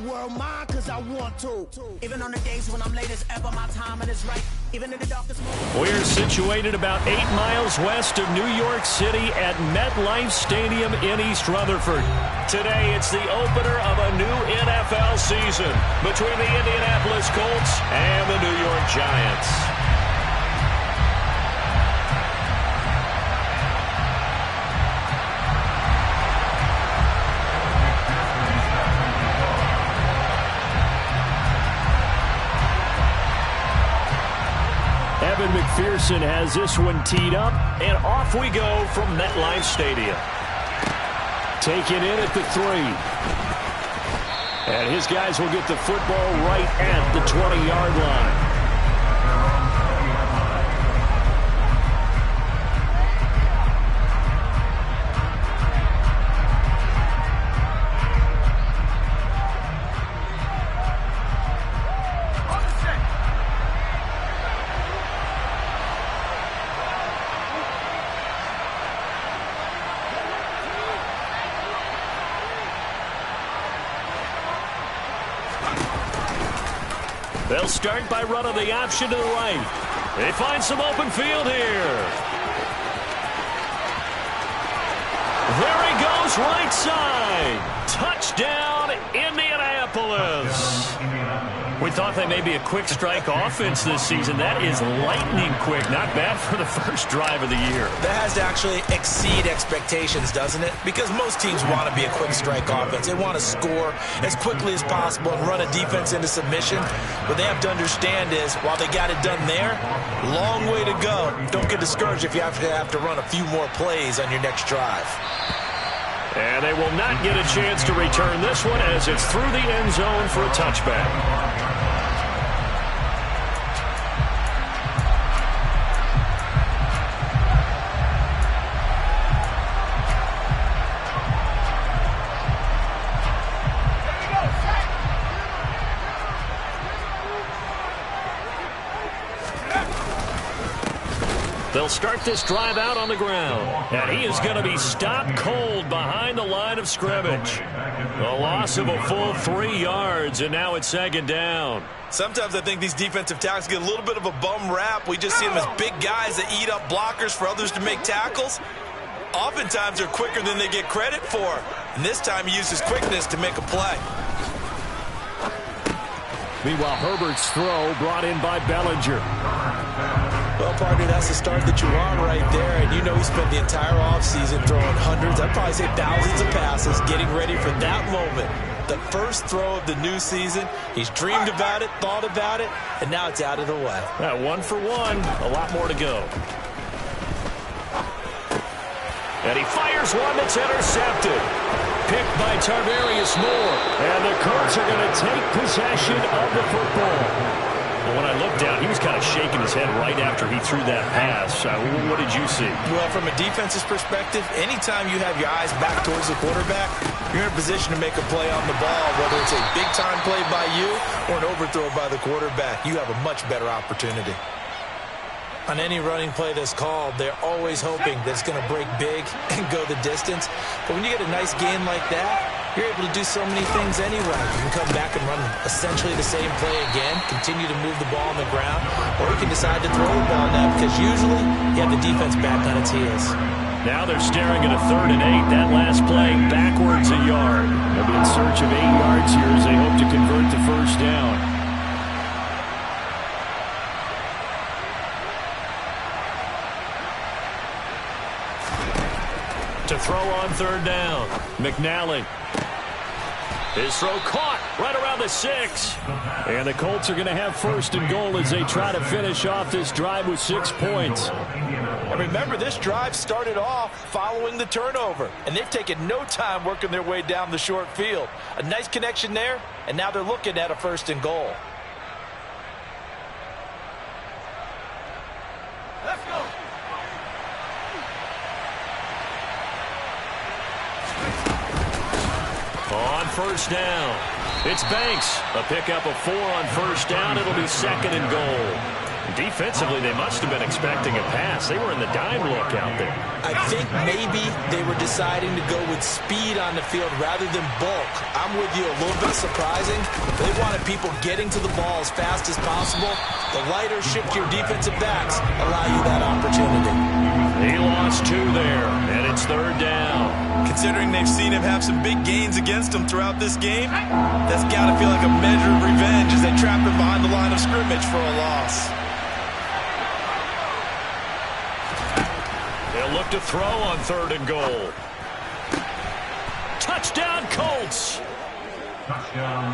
world mine cause I want to. Even on the days when I'm late as ever, my timing is right. Even in the darkest moment. We're situated about 8 miles west of New York City at MetLife Stadium in East Rutherford. Today, it's the opener of a new NFL season between the Indianapolis Colts and the New York Giants. Evan McPherson has this one teed up, and off we go from MetLife Stadium. Taken in at the 3. And his guys will get the football right at the 20-yard line. They'll start by running the option to the right. They find some open field here. There he goes, right side. Touchdown, Indianapolis. We thought they may be a quick strike offense this season. That is lightning quick. Not bad for the first drive of the year. That has to actually exceed expectations, doesn't it? Because most teams want to be a quick strike offense. They want to score as quickly as possible and run a defense into submission. What they have to understand is, while they got it done there, long way to go. Don't get discouraged if you have to run a few more plays on your next drive. And they will not get a chance to return this one as it's through the end zone for a touchback. They'll start this drive out on the ground. And he is going to be stopped cold behind the line of scrimmage. A loss of a full 3 yards, and now it's second down. Sometimes I think these defensive tackles get a little bit of a bum rap. We just see them as big guys that eat up blockers for others to make tackles. Oftentimes they're quicker than they get credit for. And this time he used his quickness to make a play. Meanwhile, Herbert's throw brought in by Bellinger. Well, partner, that's the start that you want right there. And you know he spent the entire offseason throwing hundreds, I'd probably say thousands of passes, getting ready for that moment. The first throw of the new season. He's dreamed about it, thought about it, and now it's out of the way. 1 for 1. A lot more to go. And he fires one that's intercepted. Picked by Tarvarius Moore. And the Colts are going to take possession of the football. Well, when I looked down, he was kind of shaking his head right after he threw that pass. What did you see? Well, from a defense's perspective, anytime you have your eyes back towards the quarterback, you're in a position to make a play on the ball, whether it's a big-time play by you or an overthrow by the quarterback. You have a much better opportunity. On any running play that's called, they're always hoping that it's going to break big and go the distance. But when you get a nice gain like that, you're able to do so many things anyway. You can come back and run essentially the same play again, continue to move the ball on the ground, or you can decide to throw the ball now because usually you have the defense back on its heels. Now they're staring at a 3rd and 8. That last play backwards a yard. They'll be in search of 8 yards here as they hope to convert the first down. To throw on 3rd down. McNally. His throw caught right around the 6. And the Colts are going to have 1st and goal as they try to finish off this drive with 6 points. And remember, this drive started off following the turnover. And they've taken no time working their way down the short field. A nice connection there, and now they're looking at a 1st and goal. Let's go. On 1st down, it's Banks. A pickup of 4 on 1st down. It'll be 2nd and goal. Defensively, they must have been expecting a pass. They were in the dime look out there. I think maybe they were deciding to go with speed on the field rather than bulk. I'm with you, a little bit surprising. They wanted people getting to the ball as fast as possible. The lighter shift your defensive backs allow you that opportunity. He lost 2 there, and it's 3rd down. Considering they've seen him have some big gains against them throughout this game, that's got to feel like a measure of revenge as they trap him behind the line of scrimmage for a loss. They'll look to throw on 3rd and goal. Touchdown, Colts!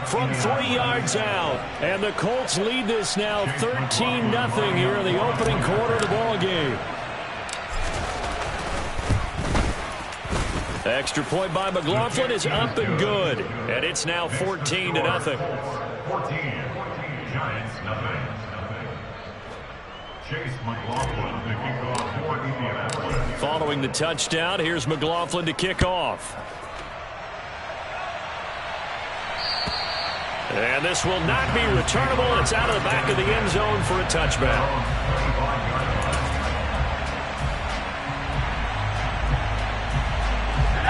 From 3 yards out. And the Colts lead this now 13-0 here in the opening quarter of the ball game. Extra point by McLaughlin is up and good. And it's now 14-0. 14, Giants, nothing. Chase McLaughlin to kick off for Indianapolis. Following the touchdown, here's McLaughlin to kick off. And this will not be returnable. It's out of the back of the end zone for a touchback.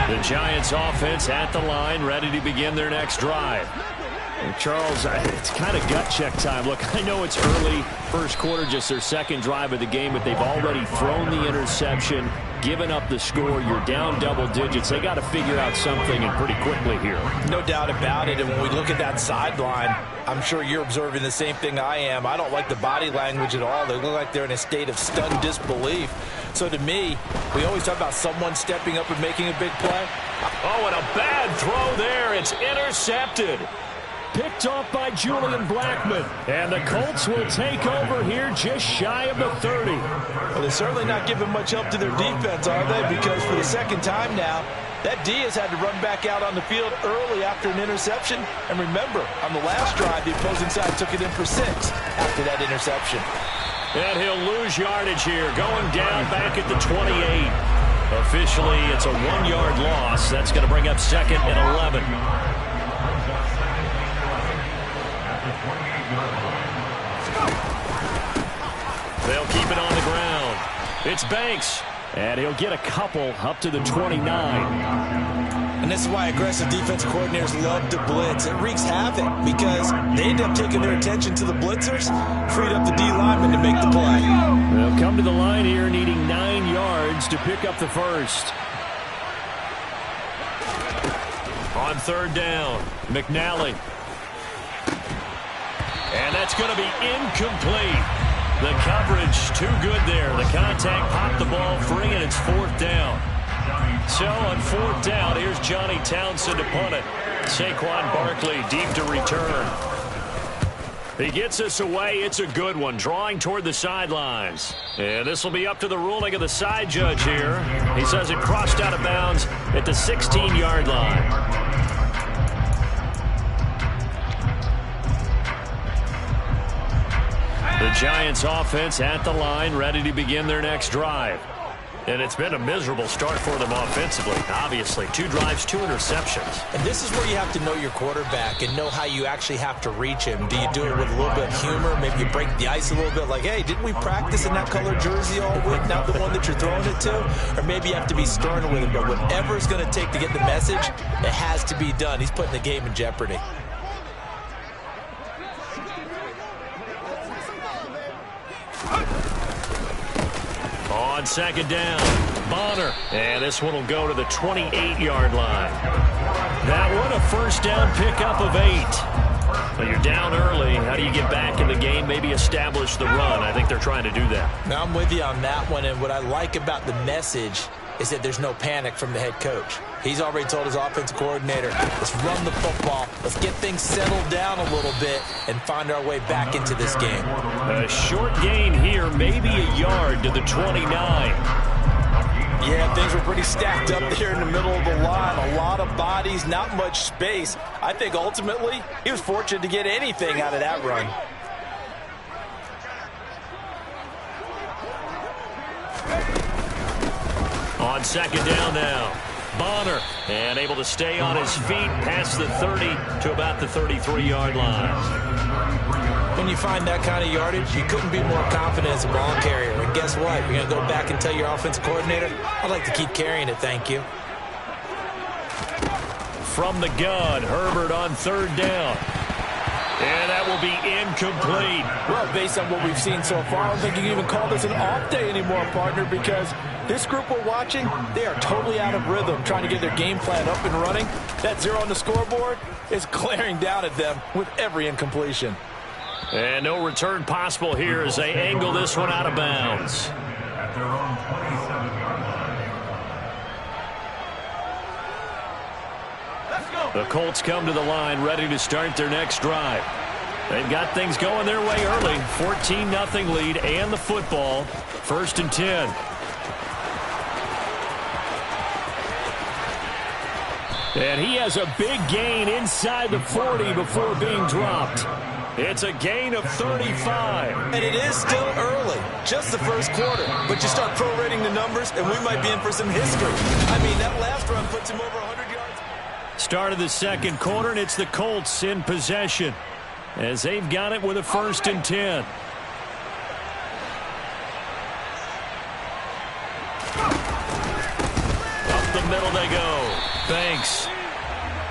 The Giants offense at the line, ready to begin their next drive. And Charles, it's kind of gut check time. Look, I know it's early, first quarter, just their second drive of the game, but they've already thrown the interception, given up the score. You're down double digits. They got to figure out something, and pretty quickly here. No doubt about it. And when we look at that sideline, I'm sure you're observing the same thing I am. I don't like the body language at all. They look like they're in a state of stunned disbelief. So to me, we always talk about someone stepping up and making a big play. Oh, and a bad throw there. It's intercepted. Picked off by Julian Blackmon. And the Colts will take over here just shy of the 30. Well, they're certainly not giving much help to their defense, are they? Because for the second time now, that D has had to run back out on the field early after an interception. And remember, on the last drive, the opposing side took it in for 6 after that interception. And he'll lose yardage here, going down back at the 28. Officially, it's a 1-yard loss. That's going to bring up 2nd and 11. They'll keep it on the ground. It's Banks, and he'll get a couple up to the 29. And this is why aggressive defensive coordinators love to blitz. It wreaks havoc because they end up taking their attention to the blitzers, freed up the D lineman to make the play. They'll come to the line here needing 9 yards to pick up the first. On 3rd down, McNally. And that's going to be incomplete. The coverage too good there. The contact popped the ball free, and it's 4th down. So on 4th down, here's Johnny Townsend to punt it. Saquon Barkley deep to return. He gets us away. It's a good one, drawing toward the sidelines. And this will be up to the ruling of the side judge here. He says it crossed out of bounds at the 16-yard line. The Giants offense at the line, ready to begin their next drive. And it's been a miserable start for them offensively, obviously. 2 drives, 2 interceptions. And this is where you have to know your quarterback and know how you actually have to reach him. Do you do it with a little bit of humor? Maybe you break the ice a little bit like, hey, didn't we practice in that color jersey all week, not the one that you're throwing it to? Or maybe you have to be stern with him. But whatever it's going to take to get the message, it has to be done. He's putting the game in jeopardy. On 2nd down, Bonner. And this one will go to the 28-yard line. That one, a first down pickup of 8. But you're down early. How do you get back in the game, maybe establish the run? I think they're trying to do that. Now, I'm with you on that one, and what I like about the message is that there's no panic from the head coach. He's already told his offensive coordinator, let's run the football, let's get things settled down a little bit and find our way back into this game. A short gain here, maybe a yard to the 29. Yeah, things were pretty stacked up there in the middle of the line. A lot of bodies, not much space. I think ultimately he was fortunate to get anything out of that run. On 2nd down now, Bonner, and able to stay on his feet past the 30 to about the 33-yard line. When you find that kind of yardage, you couldn't be more confident as a ball carrier. And guess what? You're going to go back and tell your offensive coordinator, I'd like to keep carrying it, thank you. From the gun, Herbert on third down. And that will be incomplete. Well, based on what we've seen so far, I don't think you can even call this an off day anymore, partner, because this group we're watching, they are totally out of rhythm, trying to get their game plan up and running. That 0 on the scoreboard is glaring down at them with every incompletion. And no return possible here as they angle this one out of bounds. At their own 27-yard line. The Colts come to the line ready to start their next drive. They've got things going their way early. 14-0 lead and the football. 1st and 10. And he has a big gain inside the 40 before being dropped. It's a gain of 35. And it is still early, just the first quarter. But you start prorating the numbers, and we might be in for some history. I mean, that last run puts him over 100 yards. Start of the second quarter, and it's the Colts in possession as they've got it with a 1st and 10. Up the middle they go. Banks.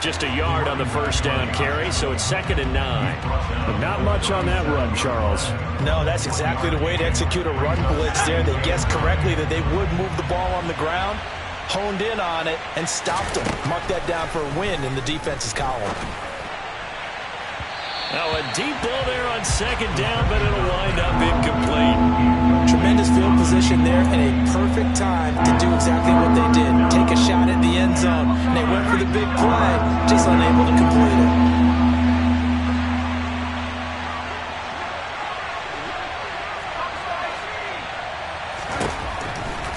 Just a yard on the first down carry, so it's 2nd and 9. But not much on that run, Charles. No, that's exactly the way to execute a run blitz there. They guessed correctly that they would move the ball on the ground, honed in on it, and stopped them. Mark that down for a win in the defense's column. Now a deep ball there on 2nd down, but it'll wind up incomplete. Tremendous field position there and a perfect time to do exactly what they did. Take a shot at the end zone. And they went for the big play, just unable to complete it.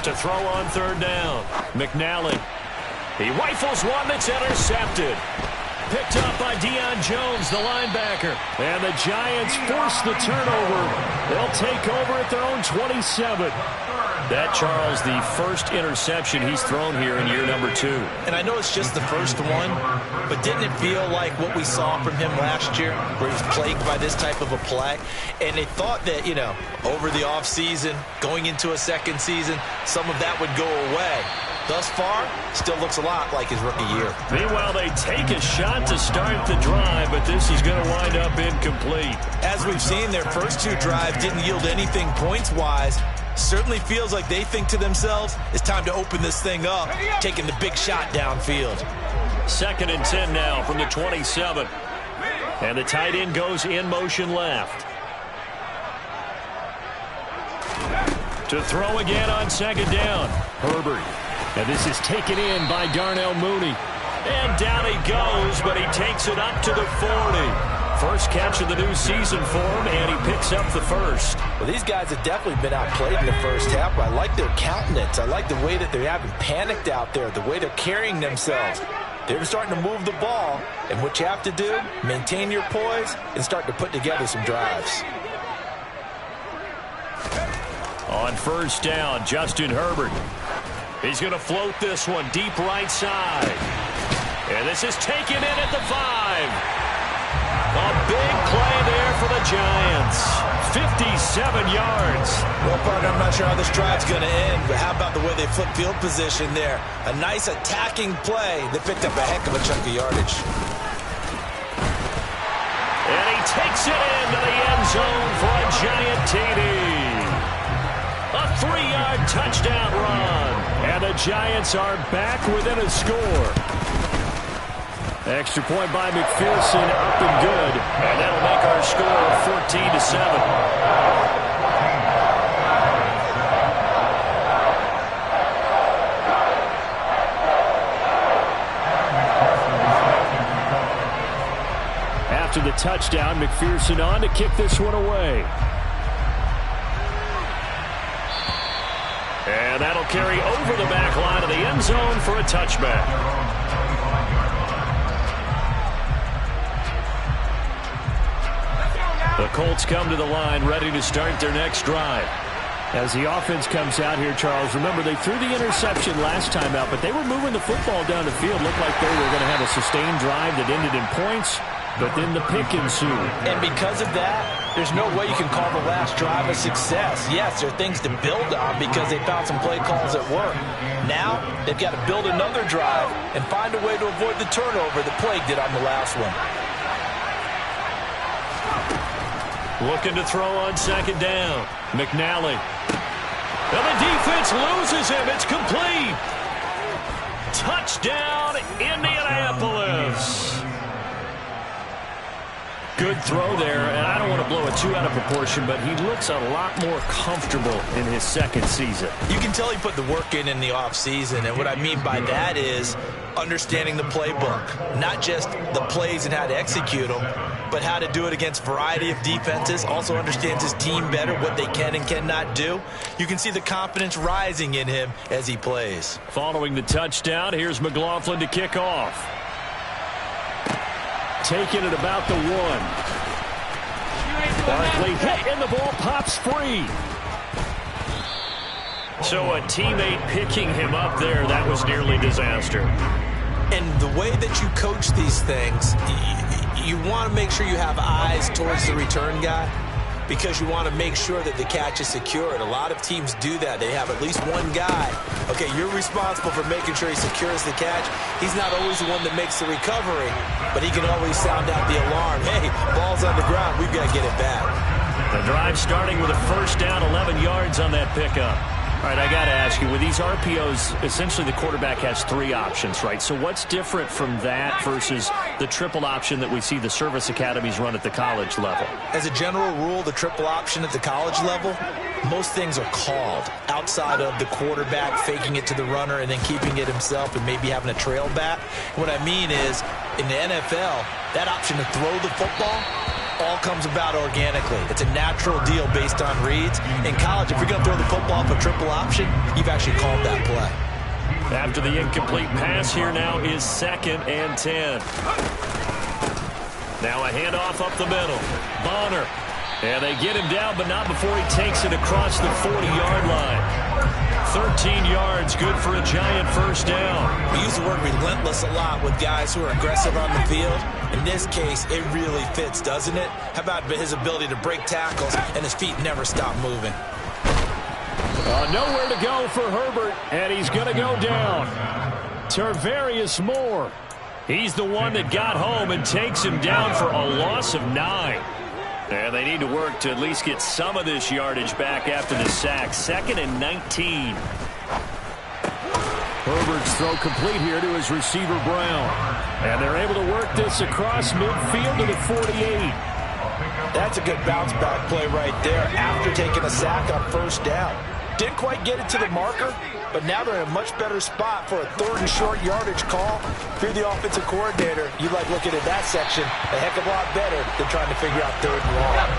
To throw on 3rd down, McNally. He rifles one that's intercepted. Picked up by Deion Jones, the linebacker. And the Giants force the turnover. They'll take over at their own 27. That, Charles, the first interception he's thrown here in year number 2. And I know it's just the first one, but didn't it feel like what we saw from him last year, where he was plagued by this type of a play? And they thought that, you know, over the offseason, going into a second season, some of that would go away. Thus far, still looks a lot like his rookie year. Meanwhile, they take a shot to start the drive, but this is going to wind up incomplete. As we've seen, their first 2 drives didn't yield anything points-wise. Certainly feels like they think to themselves, it's time to open this thing up, taking the big shot downfield. 2nd and 10 now from the 27. And the tight end goes in motion left. To throw again on 2nd down. Herbert. And this is taken in by Darnell Mooney. And down he goes, but he takes it up to the 40. First catch of the new season for him, and he picks up the first. Well, these guys have definitely been outplayed in the first half, but I like their countenance. I like the way that they haven't panicked out there, the way they're carrying themselves. They're starting to move the ball, and what you have to do, maintain your poise and start to put together some drives. On 1st down, Justin Herbert. He's going to float this one deep right side. And this is taken in at the 5. A big play there for the Giants. 57 yards. Well, partner, I'm not sure how this drive's going to end, but how about the way they flip field position there? A nice attacking play that picked up a heck of a chunk of yardage. And he takes it into the end zone for a Giant TD. A 3-yard touchdown run. And the Giants are back within a score. Extra point by McPherson, up and good. And that'll make our score 14-7. After the touchdown, McPherson on to kick this one away. And that'll carry over the back line of the end zone for a touchback. The Colts come to the line ready to start their next drive. As the offense comes out here, Charles, remember they threw the interception last time out, but they were moving the football down the field. Looked like they were going to have a sustained drive that ended in points, but then the pick ensued. And because of that, there's no way you can call the last drive a success. Yes, there are things to build on because they found some play calls at work. Now, they've got to build another drive and find a way to avoid the turnover that plagued it on the last one. Looking to throw on second down. McNally. And the defense loses him. It's complete. Touchdown, Indianapolis. Good throw there, and I don't want to blow it too out of proportion, but he looks a lot more comfortable in his second season. You can tell he put the work in the offseason, and what I mean by that is understanding the playbook. Not just the plays and how to execute them, but how to do it against a variety of defenses. Also understands his team better, what they can and cannot do. You can see the confidence rising in him as he plays. Following the touchdown, here's McLaughlin to kick off. Taking it about the 1. Barkley hit, and the ball pops free. So a teammate picking him up there, that was nearly disaster. And the way that you coach these things, you want to make sure you have eyes towards the return guy because you want to make sure that the catch is secured. A lot of teams do that. They have at least one guy. Okay, you're responsible for making sure he secures the catch. He's not always the one that makes the recovery, but he can always sound out the alarm. Hey, ball's on the ground. We've got to get it back. The drive starting with a first down, 11 yards on that pickup. All right, I got to ask you, with these RPOs, essentially the quarterback has 3 options, right? So what's different from that versus the triple option that we see the service academies run at the college level? As a general rule, the triple option at the college level, most things are called outside of the quarterback faking it to the runner and then keeping it himself and maybe having a trail back. What I mean is, in the NFL, that option to throw the football all comes about organically. It's a natural deal based on reads. In college, if you're going to throw the football for triple option, you've actually called that play. After the incomplete pass, here now is 2nd and 10. Now a handoff up the middle. Bonner. And they get him down, but not before he takes it across the 40-yard line. 13 yards, good for a giant first down. We use the word relentless a lot with guys who are aggressive on the field. In this case, it really fits, doesn't it? How about his ability to break tackles and his feet never stop moving? Nowhere to go for Herbert, and he's going to go down. Tarvarius Moore. He's the one that got home and takes him down for a loss of 9. And they need to work to at least get some of this yardage back after the sack. 2nd and 19. Herbert's throw complete here to his receiver, Brown. And they're able to work this across midfield to the 48. That's a good bounce back play right there after taking a sack on first down. Didn't quite get it to the marker, but now they're in a much better spot for a 3rd and short yardage call. If you're the offensive coordinator, you like looking at that section a heck of a lot better than trying to figure out 3rd and long.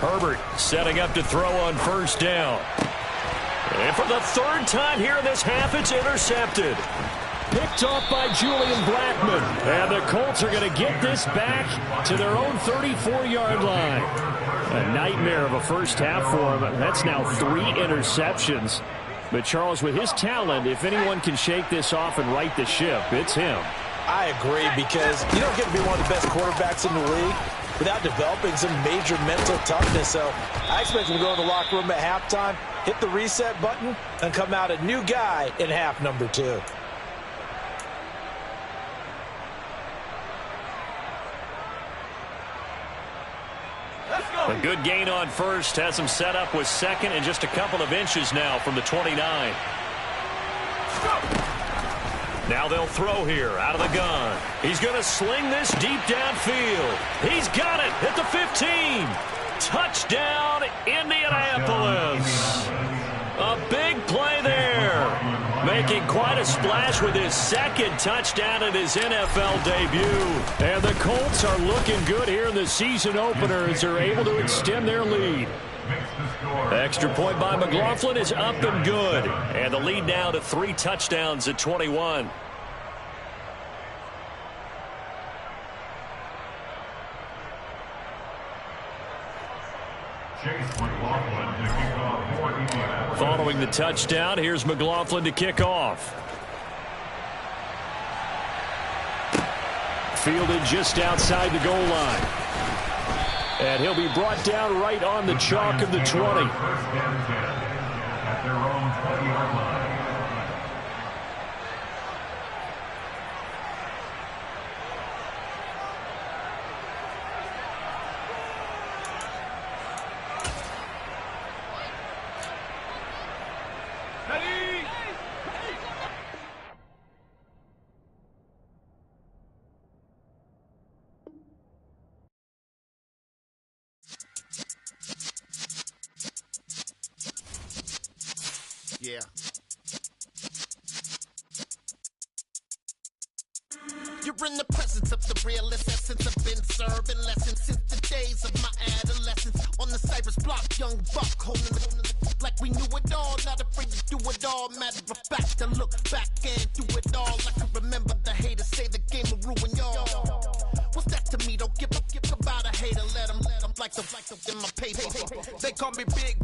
Herbert setting up to throw on first down. And for the 3rd time here in this half, it's intercepted. Picked off by Julian Blackman. And the Colts are going to get this back to their own 34-yard line. A nightmare of a first half for him. That's now 3 interceptions. But Charles, with his talent, if anyone can shake this off and right the ship, it's him. I agree, because you don't get to be one of the best quarterbacks in the league without developing some major mental toughness. So I expect him to go in the locker room at halftime, hit the reset button, and come out a new guy in half number 2. A good gain on first, has him set up with 2nd and just a couple of inches now from the 29. Now they'll throw here out of the gun. He's going to sling this deep downfield. He's got it at the 15. Touchdown, Indianapolis. A big play there. Making quite a splash with his 2nd touchdown in his NFL debut. And the Colts are looking good here in the season opener as they're able to extend their lead. Extra point by McLaughlin is up and good. And the lead now to 3 touchdowns at 21. Following the touchdown, here's McLaughlin to kick off. Fielded just outside the goal line. And he'll be brought down right on the chalk of the 20. First and 10 at their own 20-yard line. Yeah. You're in the presence of the realest essence. I've been serving lessons since the days of my adolescence. On the Cypress block, young buck holding the like we knew it all. Not afraid to do it all. Matter of fact, to look back and do it all. I can remember the haters say the game will ruin y'all. What's that to me? Don't give about a hater. Let them like the in my paper. They call me Big